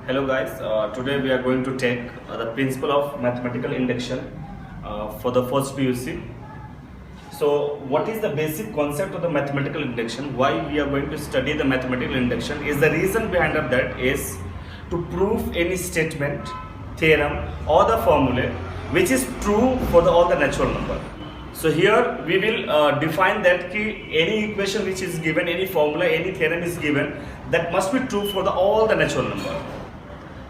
Hello guys, today we are going to take the principle of mathematical induction for the first PUC. So what is the basic concept of the mathematical induction? Why we are going to study the mathematical induction is the reason behind of that is to prove any statement, theorem or the formula which is true for all the natural number. So here we will define that any equation which is given, any formula, any theorem is given, that must be true for all the natural number.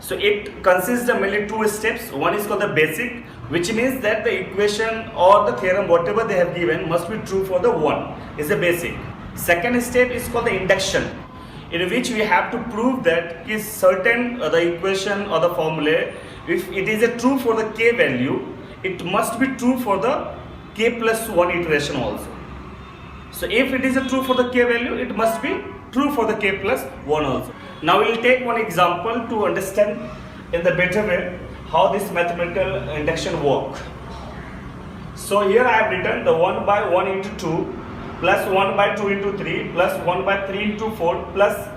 So it consists of mainly two steps. One is called the basic, which means that the equation or the theorem, whatever they have given, must be true for the one, is the basic. Second step is called the induction, in which we have to prove that is certain the equation or the formula, if it is a true for the k value, it must be true for the k plus 1 iteration also. So if it is a true for the k value, it must be true for the k plus 1 also. Now we will take one example to understand in the better way how this mathematical induction work. So here I have written the 1 by 1 into 2 plus 1 by 2 into 3 plus 1 by 3 into 4 plus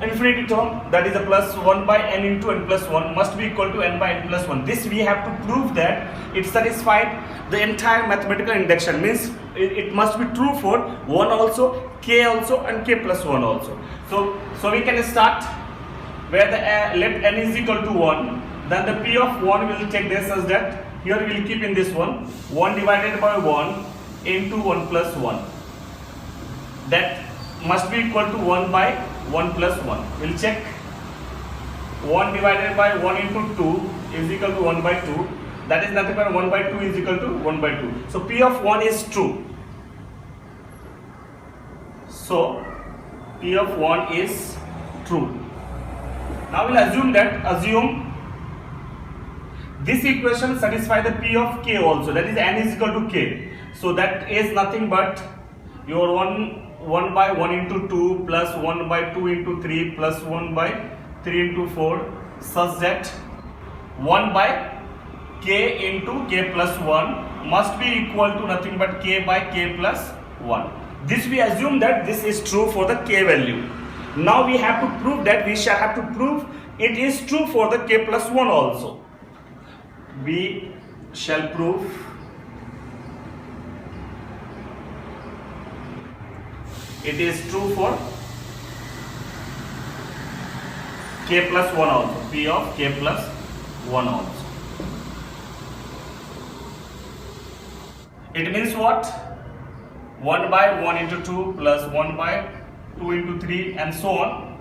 infinity term, that is a plus 1 by n into n plus 1 must be equal to n by n plus 1. This we have to prove that it satisfied the entire mathematical induction, means it must be true for 1 also, k also and k plus 1 also. So we can start where the let n is equal to 1, then the p of 1 will take this as that here we will keep in this one 1 divided by 1 into 1 plus 1, that must be equal to 1 by 1 plus 1. We will check 1 divided by 1 into 2 is equal to 1 by 2, that is nothing but 1 by 2 is equal to 1 by 2. So p of 1 is true. So p of 1 is true. Now we will assume this equation satisfy the p of k also, that is n is equal to k. So that is nothing but your 1 by 1 into 2 plus 1 by 2 into 3 plus 1 by 3 into 4, such that 1 by k into k plus 1 must be equal to nothing but k by k plus 1. This we assume that this is true for the k value. Now we have to prove that we shall have to prove it is true for the k plus 1 also. We shall prove it is true for k plus 1 also, p of k plus 1 also. It means what? 1 by 1 into 2 plus 1 by 2 into 3 and so on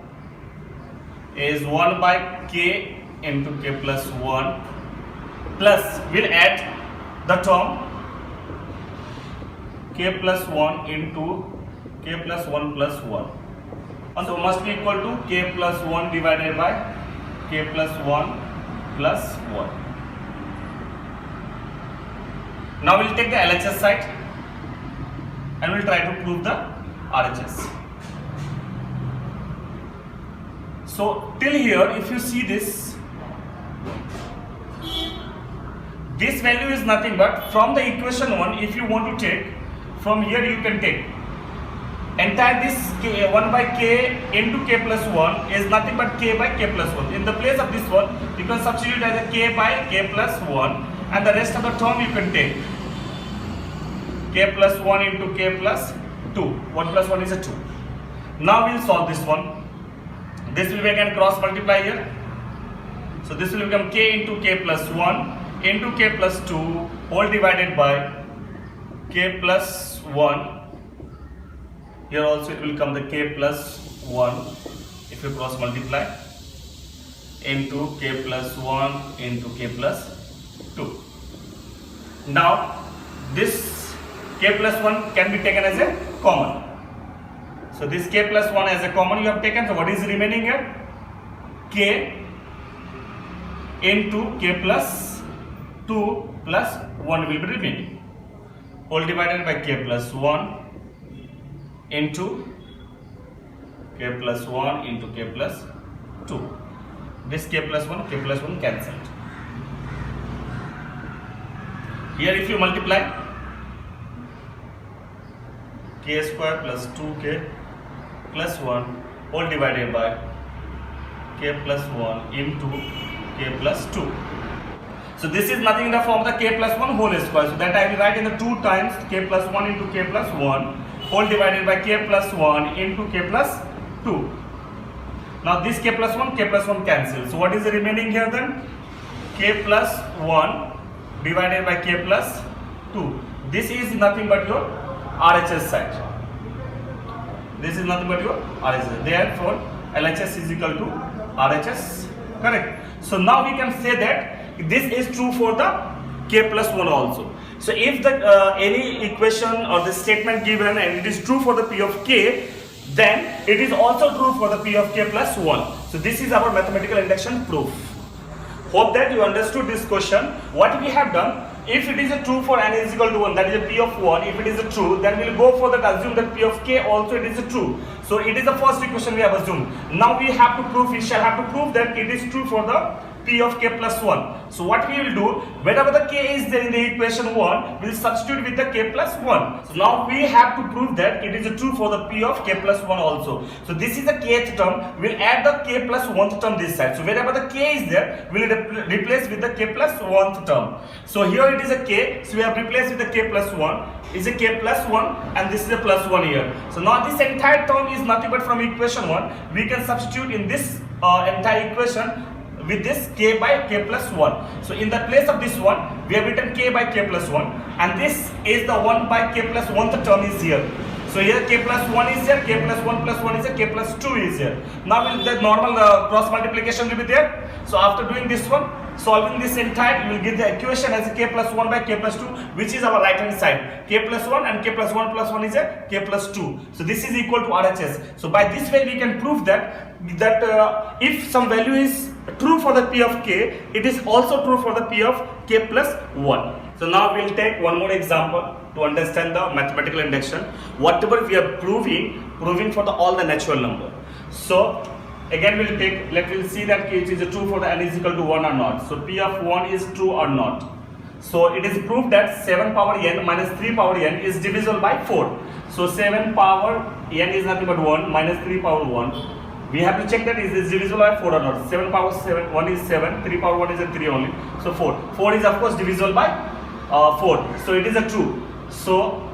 is 1 by k into k plus 1 plus we'll add the term k plus 1 into k plus 1 plus 1. So must be equal to k plus 1 divided by k plus 1 plus 1. Now we will take the LHS side and we will try to prove the RHS. So till here, if you see this value is nothing but from the equation 1, if you want to take from here, you can take entire this k, 1 by k into k plus 1 is nothing but k by k plus 1. In the place of this one, you can substitute as a k by k plus 1 and the rest of the term you can take k plus 1 into k plus 2. 1 plus 1 is a 2. Now we will solve this one. This will become cross multiply here. So this will become k into k plus 1 into k plus 2 whole divided by k plus 1. Here also it will come the k plus 1 if you cross multiply into k plus 1 into k plus 2. Now this k plus 1 can be taken as a common. So this k plus 1 as a common you have taken. So what is remaining here? K into k plus 2 plus 1 will be remaining. Whole divided by k plus 1 into k plus 1 into k plus 2. This k plus 1 cancelled. Here if you multiply k square plus 2k plus 1 whole divided by k plus 1 into k plus 2. So this is nothing in the form of the k plus 1 whole square. So that I will write in the 2 times k plus 1 into k plus 1 whole divided by k plus 1 into k plus 2. Now this k plus 1 cancel. So what is the remaining here then? K plus 1 divided by k plus 2. This is nothing but your RHS side. This is nothing but your RHS. Therefore, LHS is equal to RHS. Correct. So now we can say that this is true for the k plus 1 also. So if the any equation or the statement given and it is true for the p of k, then it is also true for the p of k plus 1. So this is our mathematical induction proof. Hope that you understood this question. What we have done, if it is a true for n is equal to 1, that is a p of 1, if it is a true, then we will go for that, assume that p of k also it is a true. So it is the first equation we have assumed. Now we have to prove, we shall have to prove that it is true for the p of k plus 1. So what we will do, whenever the k is there in the equation 1, we will substitute with the k plus 1. So now we have to prove that it is true for the p of k plus 1 also. So this is the kth term, we will add the k plus 1th term this side. So wherever the k is there, we will replace with the k plus 1th term. So here it is a k, so we have replaced with the k plus 1, is a k plus 1 and this is a plus 1 here. So now this entire term is nothing but from equation 1, we can substitute in this entire equation with this k by k plus 1. So in the place of this one, we have written k by k plus 1 and this is the 1 by k plus 1th term is here. So here k plus 1 is here, k plus 1 plus 1 is here, k plus 2 is here. Now the normal cross multiplication will be there. So after doing this one, solving this entire, you will get the equation as a k plus 1 by k plus 2, which is our right hand side. K plus 1 and k plus 1 plus 1 is a k plus 2. So this is equal to RHS. So by this way we can prove that if some value is true for the p of k, it is also true for the p of k plus 1. So now we will take one more example to understand the mathematical induction. Whatever we are proving for all the natural number. So again we'll see that it is true for the n is equal to 1 or not. So p of 1 is true or not. So it is proved that 7 power n minus 3 power n is divisible by 4. So 7 power n is nothing but 1 minus 3 power 1. We have to check that is this divisible by 4 or not. 7 power 7, 1 is 7, 3 power 1 is a 3 only. So 4. 4 is of course divisible by 4. So it is a true. So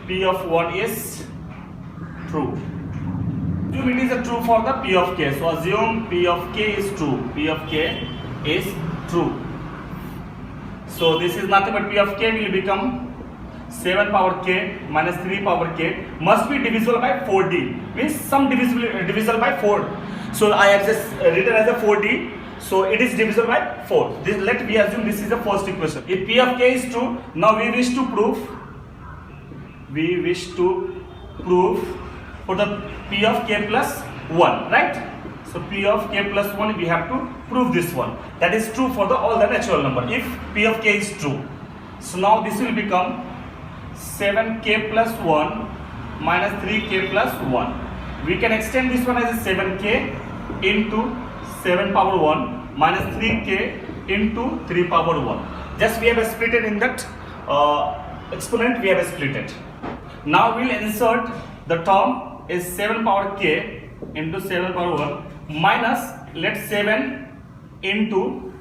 p of 1 is true. Assume it is a true for the p of k. So assume p of k is true. P of k is true. So this is nothing but p of k will become 7 power k minus 3 power k must be divisible by 4d, means some divisible by 4. So I have just written as a 4d, so it is divisible by 4. Let me assume this is the first equation. If p of k is true, now we wish to prove for the p of k plus 1, right? So p of k plus 1 we have to prove this one. That is true for all the natural number if p of k is true. So now this will become 7k plus 1 minus 3k plus 1. We can extend this one as a 7k into 7 power 1 minus 3k into 3 power 1. Just we have split it in that exponent, we have split it. Now we will insert the term is 7 power k into 7 power 1 minus let 7 into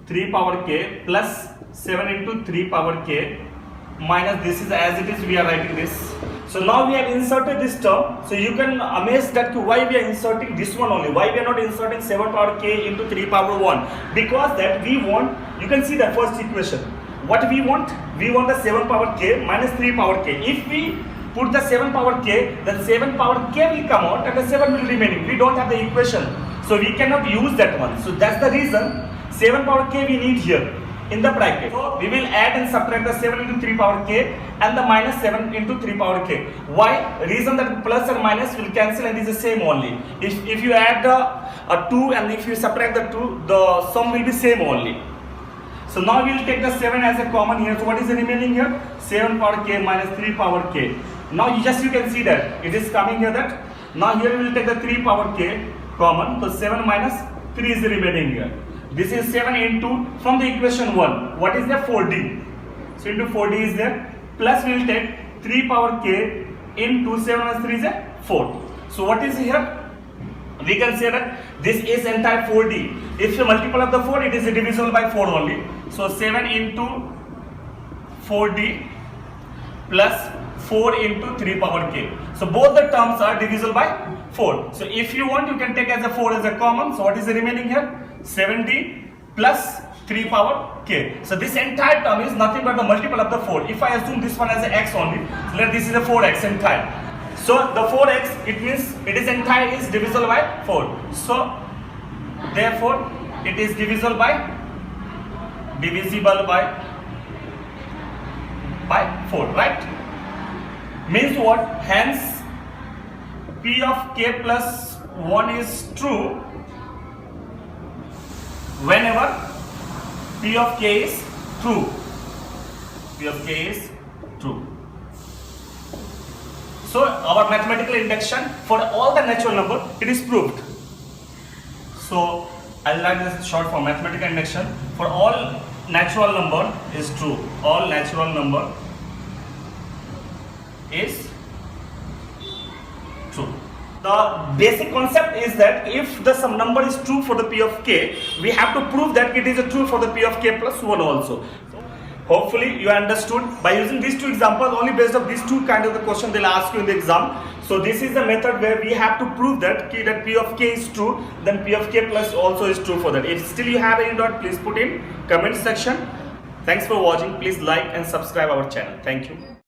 3 power k plus 7 into 3 power k minus this is as it is, we are writing this. So now we have inserted this term. So you can amaze that why we are inserting this one only, why we are not inserting 7 power k into 3 power 1, because that we want, you can see the first equation, what we want the 7 power k minus 3 power k. If we put the 7 power k, then 7 power k will come out and the 7 will remain. We don't have the equation, so we cannot use that one. So that's the reason 7 power k we need here in the bracket. So we will add and subtract the 7 into 3 power k and the minus 7 into 3 power k. Why? Reason that plus and minus will cancel and is the same only. If you add the 2 and if you subtract the 2, the sum will be same only. So now we will take the 7 as a common here. So what is the remaining here? 7 power k minus 3 power k. Now you can see that it is coming here that. Now here we will take the 3 power k common. So 7 minus 3 is the remaining here. This is 7 into, from the equation 1, what is there? 4d. So into 4d is there, plus we will take 3 power k into 7 minus 3 is a 4. So what is here? we can say that this is entire 4D. If you multiply of the 4, it is divisible by 4 only. So 7 into 4D plus 4 into 3 power k. So both the terms are divisible by 4. So if you want, you can take as a 4 as a common. So what is the remaining here? 7D plus 3 power k. So this entire term is nothing but the multiple of the 4. If I assume this one as a x only, so let this is a 4x entire. So the 4x, it means it is entire is divisible by 4. So therefore it is divisible by 4, right? Means what? Hence p of k plus 1 is true whenever p of k is true. P of k is true. So our mathematical induction for all the natural number, it is proved. So I'll write this short for mathematical induction for all natural number is true. All natural number is true. The basic concept is that if the some number is true for the p of k, we have to prove that it is a true for the p of k plus 1 also. Hopefully you understood. By using these two examples, only based on these two kind of the question they'll ask you in the exam. So this is the method where we have to prove that p of k is true, then p of k plus also is true for that. If still you have any doubt, please put in comment section. Thanks for watching. Please like and subscribe our channel. Thank you.